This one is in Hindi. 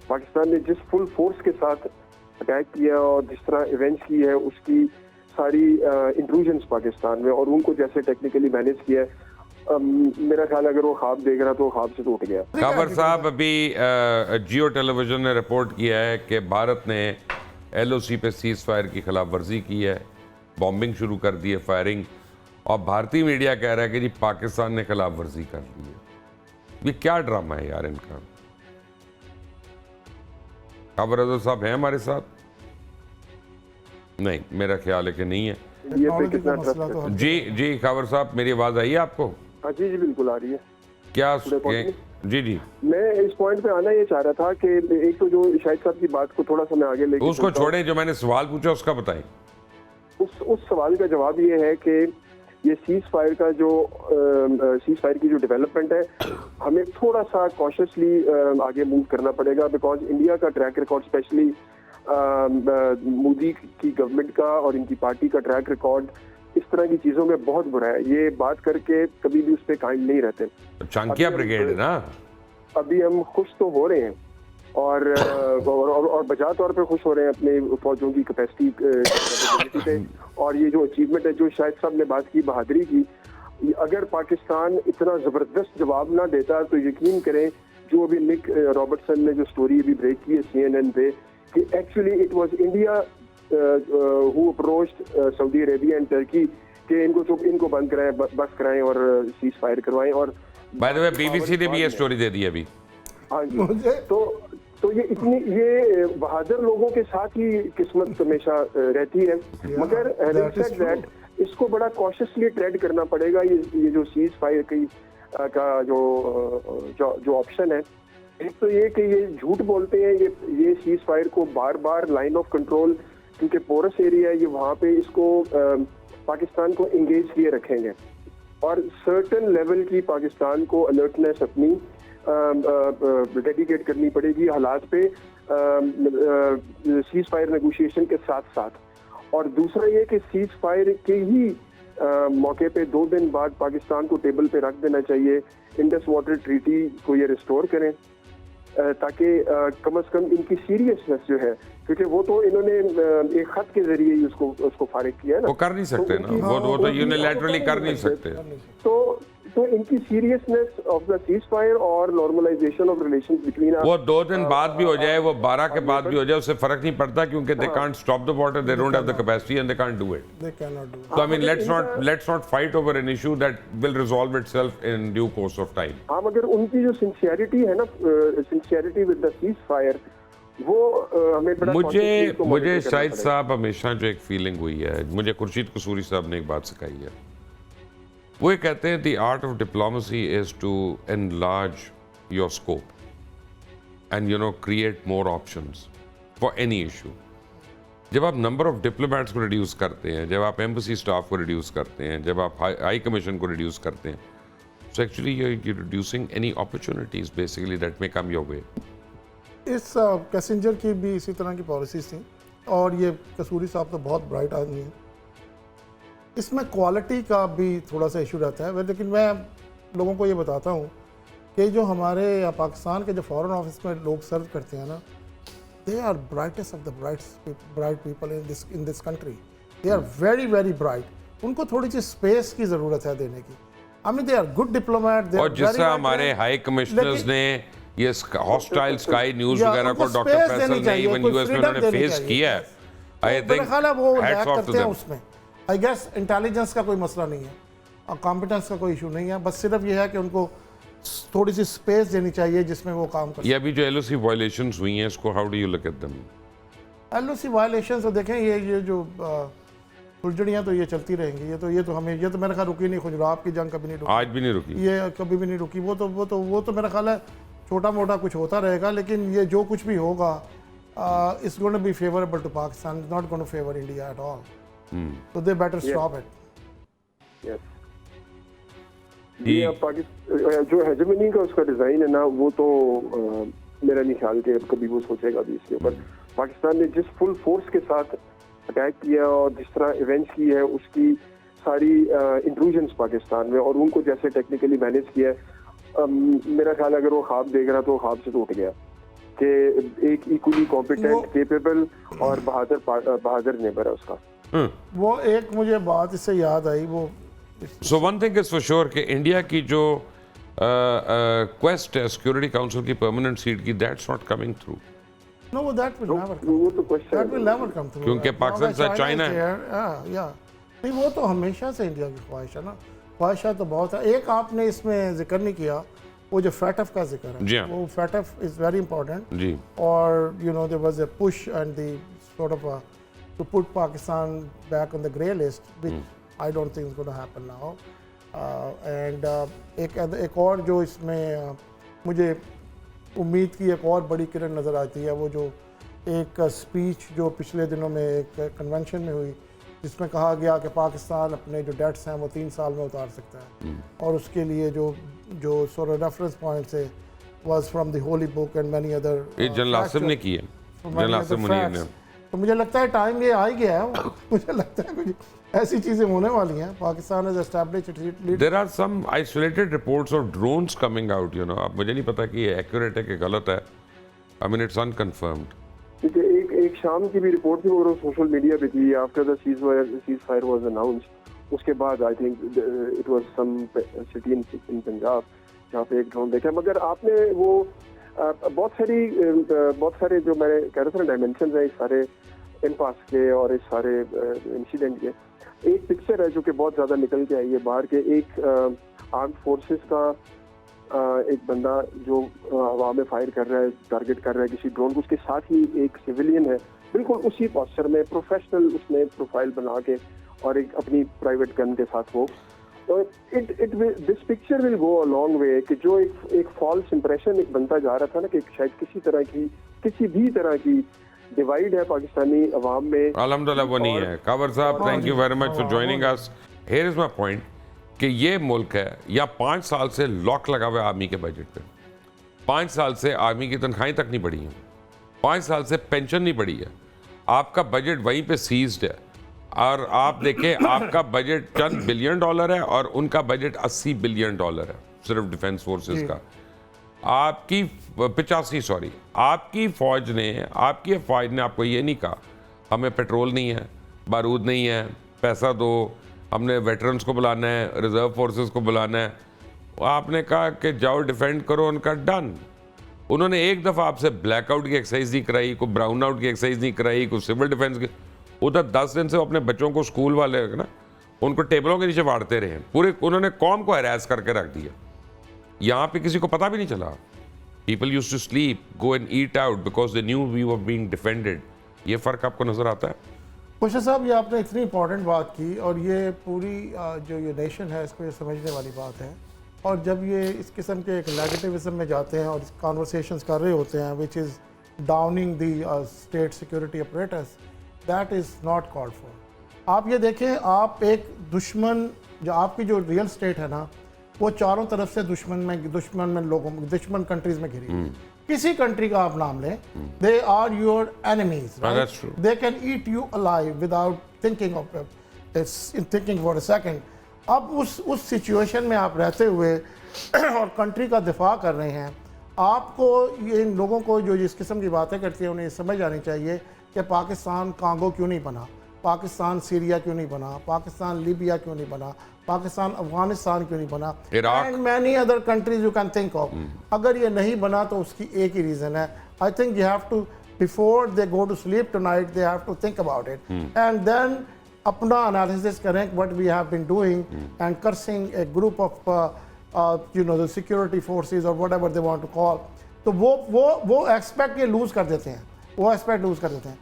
पाकिस्तान ने जिस फुल फोर्स के साथ अटैक किया और जिस तरह इवेंट्स की है, उसकी सारी इंट्रूजन्स पाकिस्तान में और उनको जैसे टेक्निकली मैनेज किया है, मेरा ख्याल अगर वो ख्वाब देख रहा तो वो ख्वाब से तो उठ गया। खबर साहब, अभी जियो टेलीविजन ने रिपोर्ट किया है कि भारत ने LOC पे सीज फायर की खिलाफ वर्जी की है, बॉम्बिंग शुरू कर दी है, फायरिंग, और भारतीय मीडिया कह रहा है कि जी पाकिस्तान ने खिलाफ वर्जी कर ली है। ये क्या ड्रामा है यार इनका? खबर साहब हैं हमारे साथ? नहीं, मेरा ख्याल है कि नहीं है। ये पे कितना ट्रस्ट है? जी खबर साहब, मेरी आवाज आई है आपको? हाँ जी बिल्कुल आ रही है। क्या जी मैं इस पॉइंट पे आना ये चाह रहा था कि एक तो जो शाहिद साहब की बात को थोड़ा सा मैं आगे लेके उसको छोड़े, जो मैंने सवाल पूछा उसका बताएं। उस सवाल का जवाब ये है कि ये सीज फायर की जो डेवलपमेंट है, हमें थोड़ा सा कॉशियसली आगे मूव करना पड़ेगा, बिकॉज इंडिया का ट्रैक रिकॉर्ड, स्पेशली मोदी की गवर्नमेंट का और इनकी पार्टी का ट्रैक रिकॉर्ड इस तरह की चीजों में बहुत बुरा है। ये बात करके कभी भी उस पर कायम नहीं रहते। चांकिया ब्रिगेड है ना, अभी हम खुश तो हो रहे हैं और बजा तौर पे खुश हो रहे हैं अपने फौजों की कैपेसिटी पे, और ये जो अचीवमेंट है, जो शायद साहब ने बात की बहादुरी की, अगर पाकिस्तान इतना जबरदस्त जवाब ना देता तो यकीन करें, जो अभी निक रॉबर्टसन ने जो स्टोरी अभी ब्रेक की है CNN पे, कि actually it was India who approached Saudi Arabia and Turkey कि इनको बंद कराएं, बस कराएं और सीज फायर करवाएं। और बाय द वे BBC ने भी ये स्टोरी दे दी अभी। हाँ जी, तो ये बहादुर लोगों के साथ ही किस्मत हमेशा रहती है, मगर having said that, इसको बड़ा कॉशियसली ट्रेड करना पड़ेगा। ये जो सीज फायर का जो ऑप्शन है, एक तो ये कि ये झूठ बोलते हैं, ये सीज फायर को बार बार लाइन ऑफ कंट्रोल, क्योंकि पोरस एरिया है ये, वहाँ पे इसको पाकिस्तान को एंगेज किए रखेंगे और सर्टन लेवल की पाकिस्तान को अलर्टनेस अपनी डेडिकेट करनी पड़ेगी हालात पे सीज फायर नेगोशिएशन के साथ साथ। और दूसरा ये कि सीज फायर के ही मौके पे 2 दिन बाद पाकिस्तान को टेबल पे रख देना चाहिए, इंडस वाटर ट्रीटी को ये रिस्टोर करें, ताकि कम से कम इनकी सीरियसनेस जो है, क्योंकि वो तो इन्होंने एक खत के जरिए ही उसको फारिग किया है ना, वो कर नहीं सकते ना, वो तो यूनिलैटरली कर नहीं सकते। तो इनकी seriousness of the cease fire और नॉर्मलाइजेशन ऑफ रिलेशंस बिटवीन, वो 2 दिन बाद भी हो जाए, वो 12 के बाद भी हो जाए, उससे फर्क नहीं पड़ता, क्योंकि they can't stop the water, they don't have the capacity and they can't do it. So I mean, let's not fight over an issue that will resolve itself in due course of time. हाँ, मगर उनकी जो सिंसियरिटी है ना, sincerity with the cease fire, वो हमें बड़ा मुझे शाहिद साहब हमेशा जो एक फीलिंग हुई है, मुझे खुर्शीद कसूरी साहब ने एक बात सिखाई है, वो ये कहते हैं, the art of diplomacy is to enlarge your scope and create more options for any issue. जब आप नंबर ऑफ डिप्लोमेट्स को रिड्यूस करते हैं, जब आप एम्बेसी स्टाफ को रिड्यूस करते हैं, जब आप हाई कमीशन को रिड्यूस करते हैं, so actually you are reducing any opportunities basically that may come your way. इस कैसेंजर की भी इसी तरह की पॉलिसीज थी, और ये कसूरी साहब तो बहुत ब्राइट आदमी है, इसमें क्वालिटी का भी थोड़ा सा इशू रहता है। लेकिन मैं लोगों को ये बताता हूँ कि जो हमारे पाकिस्तान के जो फॉरेन ऑफिस में लोग सर्व करते हैं ना, they are brightest of the bright people in this country. They are very bright. उनको थोड़ी सी स्पेस की ज़रूरत है देने की। I mean, they are good diplomat. और जिससे हमारे हाई कमिश्नर्स ने ये हॉस्टाइल स्काई न्यूज़ वगैरह को डॉक्टर फैसल ने इवन यूएस में उन्होंने फेस किया है, आई थिंक वो लैक करते हैं उसमें। आई गेस इंटेलिजेंस का कोई मसला नहीं है और कॉम्पिटेंस का कोई इशू नहीं है, बस सिर्फ ये है कि उनको थोड़ी सी स्पेस देनी चाहिए जिसमें वो काम कर। ये अभी जो LOC वायलेशंस हुई हैं, इसको how do you look at them? LOC violations तो देखें, ये जो फुलझड़ियाँ तो ये चलती रहेंगी, ये तो मेरा ख्याल रुकी नहीं, खुजराब की जंग कभी नहीं रुकी, आज भी नहीं रुकी, ये कभी भी नहीं रुकी। वो तो मेरा ख्याल है छोटा मोटा कुछ होता रहेगा, लेकिन ये जो कुछ भी होगा it's going to be favourable to Pakistan, it's not going to favour India at all, so they better stop it. Yes. ये पाकिस्तान जो हेजेमनी का उसका डिजाइन है ना, वो तो मेरा नहीं ख्याल कि कभी वो सोचेगा भी इसके ऊपर। पाकिस्तान ने जिस फुल फोर्स के साथ अटैक किया और जिस तरह इवेंट्स की है, उसकी सारी इंट्रूजन्स पाकिस्तान में और उनको जैसे टेक्निकली मैनेज किया है, मेरा ख्याल अगर वो ख्वाब देख रहा तो ख्वाब से तो उठ गया। कि एक इक्वली कॉम्पिटेंट, केपेबल और बहादुर नेबर है उसका। वो एक मुझे बात इससे याद आई, वो so one thing is for sure कि इंडिया की जो क्वेस्ट है सिक्योरिटी काउंसिल की परमानेंट सीट की, that's not coming through. No, that will never come, वो तो question that will never come through, क्योंकि पाकिस्तान से चाइना है। या नहीं, वो तो हमेशा से इंडिया की ख्वाहिश है ना, ख्वाहिशा तो बहुत है। एक आपने इसमें जिक्र नहीं किया, वो जो फैटफ का जिक्र जी है, हाँ। वो फैटफ इज़ वेरी इंपॉर्टेंट। जी, और you know there was a push and the sort of to put Pakistan back on the grey list, which I don't think is gonna happen now. And एक और जो इसमें मुझे उम्मीद की एक और बड़ी किरण नज़र आती है, वो जो एक स्पीच जो पिछले दिनों में एक कन्वेंशन में हुई, जिसमें कहा गया कि पाकिस्तान अपने जो डेट्स हैं वो 3 साल में उतार सकता है, और उसके लिए जो सॉर्ट ऑफ रेफरेंस पॉइंट्स है was from the Holi book and many other. ये जनरल आसिम ने की है, जनरल आसिम मुनीर ने। तो मुझे लगता है टाइम ये आ ही गया है, मुझे लगता है कुछ ऐसी चीज़ें होने वाली हैं। Pakistan has established. There are some isolated reports of drones coming out, you know. अब मुझे नहीं पता कि ये एक्यूरेट है कि गलत है, आई मीन इट्स अनकन्फर्म्ड। क्योंकि एक शाम की भी रिपोर्ट थी, वो सोशल मीडिया पे थी, after the cease fire was announced, उसके बाद I think it was some city in Punjab जहाँ पे एक ड्रोन देखा। मगर आपने वो बहुत सारे जो मैं कह रहा था डायमेंशन है इस सारे इम्पास के और इस सारे इंसिडेंट के। एक पिक्चर है जो कि बहुत ज़्यादा निकल के आई है बाहर के, एक आर्म्ड फोर्सेस का एक बंदा जो हवा में फायर कर रहा है, टारगेट कर रहा है किसी ड्रोन को, उसके साथ ही एक सिविलियन है, बिल्कुल उसी पोस्चर में, प्रोफेशनल उसने प्रोफाइल बना के और एक अपनी प्राइवेट गन के साथ वो। तो this picture will go a long way कि जो एक फॉल्स इंप्रेशन एक बनता जा रहा था ना कि शायद किसी भी तरह की डिवाइड है पाकिस्तानी अवाम में, अल्हम्दुलिल्लाह वो नहीं है। कावर साहब, thank you very much for joining us. Here is my point कि ये मुल्क है या 5 साल से लॉक लगा हुआ है आर्मी के बजट पे। 5 साल से आर्मी की तनख्वाहें तक नहीं बढ़ी हैं, 5 साल से पेंशन नहीं बढ़ी है, आपका बजट वहीं पे सीज्ड है। और आप देखें, आपका बजट चंद $1 बिलियन है और उनका बजट $80 बिलियन है सिर्फ डिफेंस फोर्सेस का। आपकी 85 आपकी फौज ने आपको ये नहीं कहा हमें पेट्रोल नहीं है, बारूद नहीं है, पैसा दो, हमने वेटरन्स को बुलाना है, रिजर्व फोर्सेस को बुलाना है। आपने कहा कि जाओ डिफेंड करो, उनका डन। उन्होंने एक दफ़ा आपसे ब्लैकआउट की एक्सरसाइज नहीं कराई, कोई ब्राउन आउट की एक्सरसाइज नहीं कराई, कोई सिविल डिफेंस की। उधर 10 दिन से अपने बच्चों को स्कूल वाले ना उनको टेबलों के नीचे वाड़ते रहे, पूरे उन्होंने कौम को हरास करके रख दिया। यहाँ पे किसी को पता भी नहीं चला। People used to sleep, go and eat out because they knew we were being defended. ये फ़र्क आपको नज़र आता है? खुशा साहब, ये आपने इतनी इंपॉर्टेंट बात की और ये पूरी जो ये नेशन है इसको ये समझने वाली बात है। और जब ये इस किस्म के एक नेगेटिविज्म में जाते हैं और कॉन्वर्सेशंस कर रहे होते हैं which is Downing the state security apparatus, that is not called for. आप ये देखें, आप एक दुश्मन, जो आपकी जो रियल स्टेट है ना, वो चारों तरफ से दुश्मन कंट्रीज में घिरी। किसी कंट्री का आप नाम लें, they are your enemies, they can eat you alive without thinking for a second. अब उस सिचुएशन में आप रहते हुए और कंट्री का दिफा कर रहे हैं, आपको ये इन लोगों को जो इस किस्म की बातें करती हैं उन्हें समझ आनी चाहिए कि पाकिस्तान कांगो क्यों नहीं बना, पाकिस्तान सीरिया क्यों नहीं बना, पाकिस्तान लीबिया क्यों नहीं बना, पाकिस्तान अफगानिस्तान क्यों नहीं बना, and many other countries you can think of. अगर ये नहीं बना तो उसकी एक ही रीज़न है। I think you have to, before they go to sleep tonight, they have to think about it and then अपना एनालिसिस करें what we have been doing and cursing a group of you know the security forces और whatever they want to call. तो वो एस्पेक्ट ये लूज़ कर देते हैं, वो एस्पेक्ट लूज़ कर देते हैं।